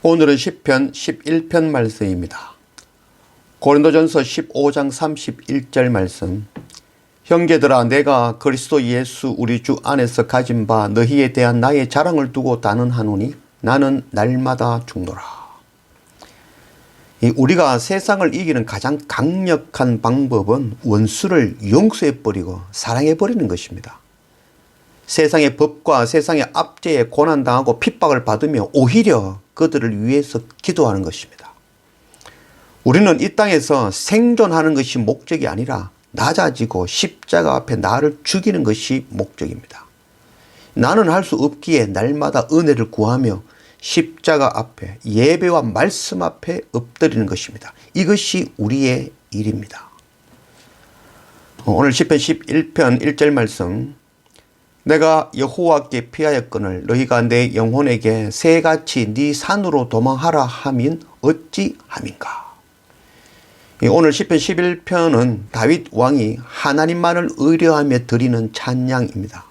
오늘은 시편 11편 말씀입니다. 고린도전서 15장 31절 말씀. 형제들아, 내가 그리스도 예수 우리 주 안에서 가진 바 너희에 대한 나의 자랑을 두고 단언하노니 나는 날마다 죽노라. 우리가 세상을 이기는 가장 강력한 방법은 원수를 용서해버리고 사랑해버리는 것입니다. 세상의 법과 세상의 압제에 고난당하고 핍박을 받으며 오히려 그들을 위해서 기도하는 것입니다. 우리는 이 땅에서 생존하는 것이 목적이 아니라 낮아지고 십자가 앞에 나를 죽이는 것이 목적입니다. 나는 할 수 없기에 날마다 은혜를 구하며 십자가 앞에 예배와 말씀 앞에 엎드리는 것입니다. 이것이 우리의 일입니다. 오늘 시편 11편 1절 말씀. 내가 여호와께 피하였거늘 너희가 내 영혼에게 새같이 네 산으로 도망하라 함인 어찌함인가. 오늘 시편 11편은 다윗 왕이 하나님만을 의뢰하며 드리는 찬양입니다.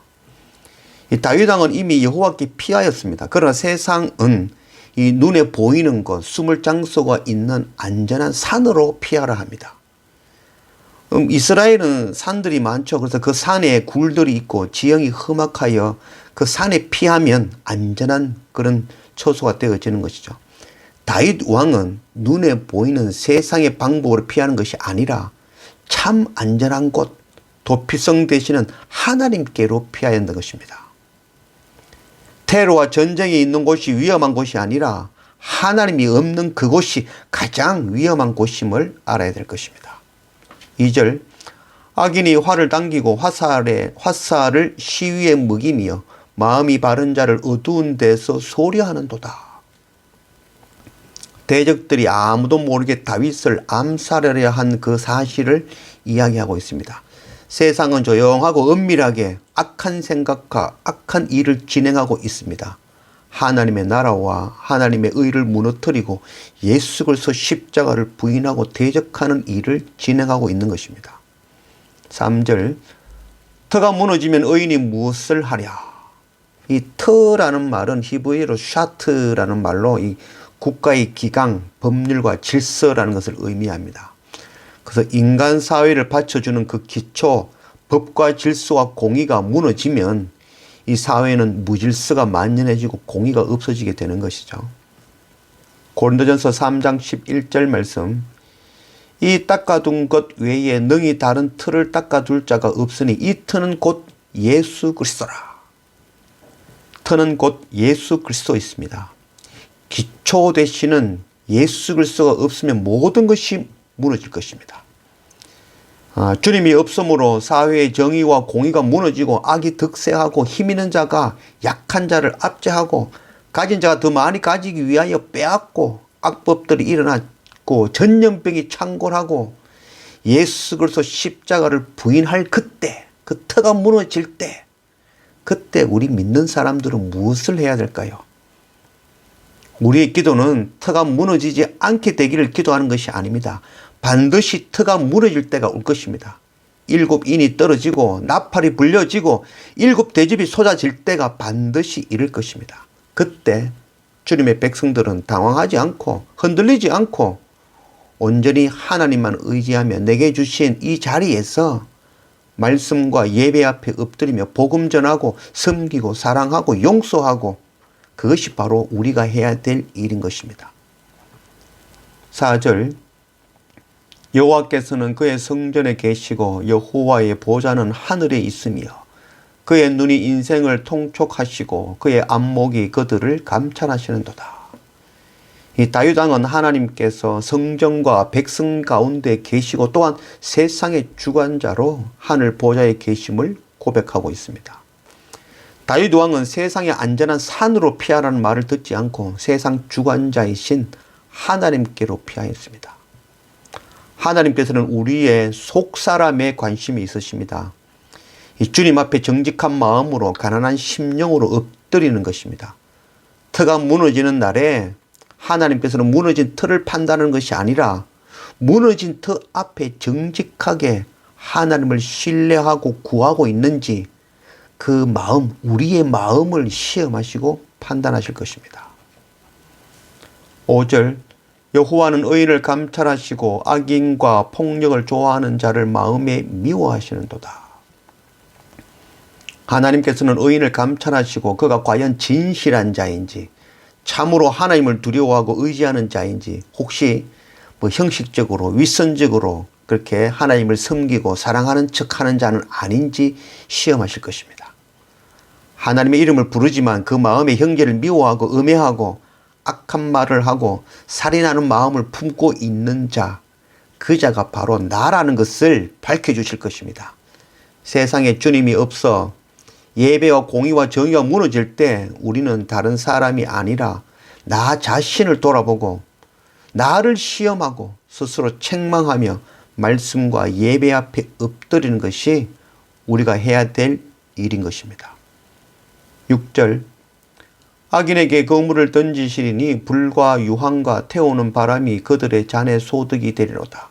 다윗 왕은 이미 여호와께 피하였습니다. 그러나 세상은 이 눈에 보이는 것, 숨을 장소가 있는 안전한 산으로 피하라 합니다. 이스라엘은 산들이 많죠. 그래서 그 산에 굴들이 있고 지형이 험악하여 그 산에 피하면 안전한 그런 처소가 되어지는 것이죠. 다윗 왕은 눈에 보이는 세상의 방법으로 피하는 것이 아니라 참 안전한 곳, 도피성 되시는 하나님께로 피해야 한다는 것입니다. 테러와 전쟁이 있는 곳이 위험한 곳이 아니라 하나님이 없는 그곳이 가장 위험한 곳임을 알아야 될 것입니다. 2절. 악인이 활을 당기고 화살을 시위에 먹이며 마음이 바른 자를 어두운 데서 소리하는도다. 대적들이 아무도 모르게 다윗을 암살하려 한 그 사실을 이야기하고 있습니다. 세상은 조용하고 은밀하게 악한 생각과 악한 일을 진행하고 있습니다. 하나님의 나라와 하나님의 의를 무너뜨리고 예수 그리스도 십자가를 부인하고 대적하는 일을 진행하고 있는 것입니다. 3절. 터가 무너지면 의인이 무엇을 하랴. 이 터라는 말은 히브리어로 샤트라는 말로 이 국가의 기강, 법률과 질서라는 것을 의미합니다. 그래서 인간 사회를 받쳐주는 그 기초, 법과 질서와 공의가 무너지면 이 사회는 무질서가 만연해지고 공의가 없어지게 되는 것이죠. 고린도전서 3장 11절 말씀. 이 닦아둔 것 외에 능히 다른 틀을 닦아둘 자가 없으니 이 틀은 곧 예수 그리스도라. 틀은 곧 예수 그리스도 있습니다. 기초 되시는 예수 그리스도가 없으면 모든 것이 무너질 것입니다. 주님이 없으므로 사회의 정의와 공의가 무너지고 악이 득세하고 힘 있는 자가 약한 자를 압제하고 가진 자가 더 많이 가지기 위하여 빼앗고 악법들이 일어났고 전염병이 창궐하고 예수 그리스도 십자가를 부인할 그때, 그 터가 무너질 때, 그때 우리 믿는 사람들은 무엇을 해야 될까요? 우리의 기도는 터가 무너지지 않게 되기를 기도하는 것이 아닙니다. 반드시 터가 무너질 때가 올 것입니다. 7인이 떨어지고 나팔이 불려지고 7대접이 쏟아질 때가 반드시 이를 것입니다. 그때 주님의 백성들은 당황하지 않고 흔들리지 않고 온전히 하나님만 의지하며 내게 주신 이 자리에서 말씀과 예배 앞에 엎드리며 복음 전하고 섬기고 사랑하고 용서하고 그것이 바로 우리가 해야 될 일인 것입니다. 4절. 여호와께서는 그의 성전에 계시고 여호와의 보좌는 하늘에 있으며 그의 눈이 인생을 통촉하시고 그의 안목이 그들을 감찰하시는도다. 이 다윗 왕은 하나님께서 성전과 백성 가운데 계시고 또한 세상의 주관자로 하늘 보좌에 계심을 고백하고 있습니다. 다윗 왕은 세상의 안전한 산으로 피하라는 말을 듣지 않고 세상 주관자이신 하나님께로 피하였습니다. 하나님께서는 우리의 속사람에 관심이 있으십니다. 이 주님 앞에 정직한 마음으로 가난한 심령으로 엎드리는 것입니다. 터가 무너지는 날에 하나님께서는 무너진 터를 판단하는 것이 아니라 무너진 터 앞에 정직하게 하나님을 신뢰하고 구하고 있는지 그 마음, 우리의 마음을 시험하시고 판단하실 것입니다. 5절 여호와는 의인을 감찰하시고 악인과 폭력을 좋아하는 자를 마음에 미워하시는도다. 하나님께서는 의인을 감찰하시고 그가 과연 진실한 자인지, 참으로 하나님을 두려워하고 의지하는 자인지, 혹시 형식적으로 윗선적으로 그렇게 하나님을 섬기고 사랑하는 척하는 자는 아닌지 시험하실 것입니다. 하나님의 이름을 부르지만 그 마음에 형제를 미워하고 음해하고 악한 말을 하고 살인하는 마음을 품고 있는 자, 그 자가 바로 나라는 것을 밝혀주실 것입니다. 세상에 주님이 없어 예배와 공의와 정의가 무너질 때 우리는 다른 사람이 아니라 나 자신을 돌아보고 나를 시험하고 스스로 책망하며 말씀과 예배 앞에 엎드리는 것이 우리가 해야 될 일인 것입니다. 6절 악인에게 거물을 던지시리니 불과 유황과 태우는 바람이 그들의 잔의 소득이 되리로다.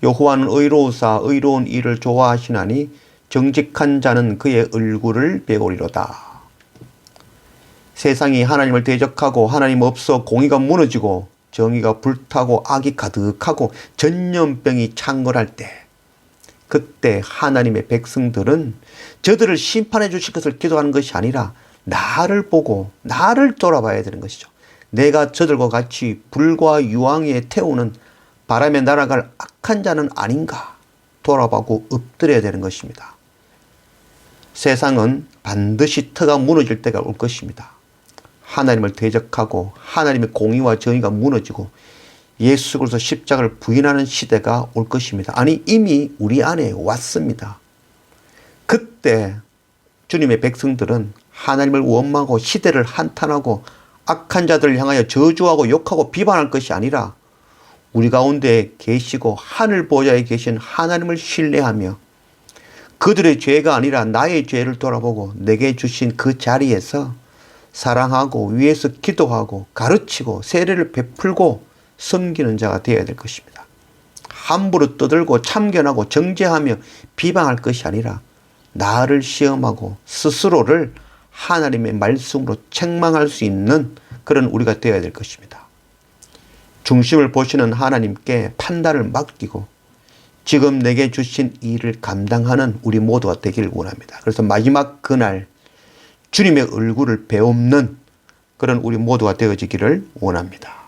여호와는 의로우사 의로운 일을 좋아하시나니 정직한 자는 그의 얼굴을 배우리로다. 세상이 하나님을 대적하고 하나님 없어 공의가 무너지고 정의가 불타고 악이 가득하고 전염병이 창궐할 때, 그때 하나님의 백성들은 저들을 심판해 주실 것을 기도하는 것이 아니라 나를 보고 나를 돌아봐야 되는 것이죠. 내가 저들과 같이 불과 유황에 태우는 바람에 날아갈 악한 자는 아닌가 돌아보고 엎드려야 되는 것입니다. 세상은 반드시 터가 무너질 때가 올 것입니다. 하나님을 대적하고 하나님의 공의와 정의가 무너지고 예수 그리스도 십자가를 부인하는 시대가 올 것입니다. 아니 이미 우리 안에 왔습니다. 그때 주님의 백성들은 하나님을 원망하고 시대를 한탄하고 악한 자들을 향하여 저주하고 욕하고 비판할 것이 아니라 우리 가운데 계시고 하늘 보좌에 계신 하나님을 신뢰하며 그들의 죄가 아니라 나의 죄를 돌아보고 내게 주신 그 자리에서 사랑하고 위에서 기도하고 가르치고 세례를 베풀고 섬기는 자가 되어야 될 것입니다. 함부로 떠들고 참견하고 정죄하며 비방할 것이 아니라 나를 시험하고 스스로를 하나님의 말씀으로 책망할 수 있는 그런 우리가 되어야 될 것입니다. 중심을 보시는 하나님께 판단을 맡기고 지금 내게 주신 일을 감당하는 우리 모두가 되기를 원합니다. 그래서 마지막 그날 주님의 얼굴을 배움는 그런 우리 모두가 되어지기를 원합니다.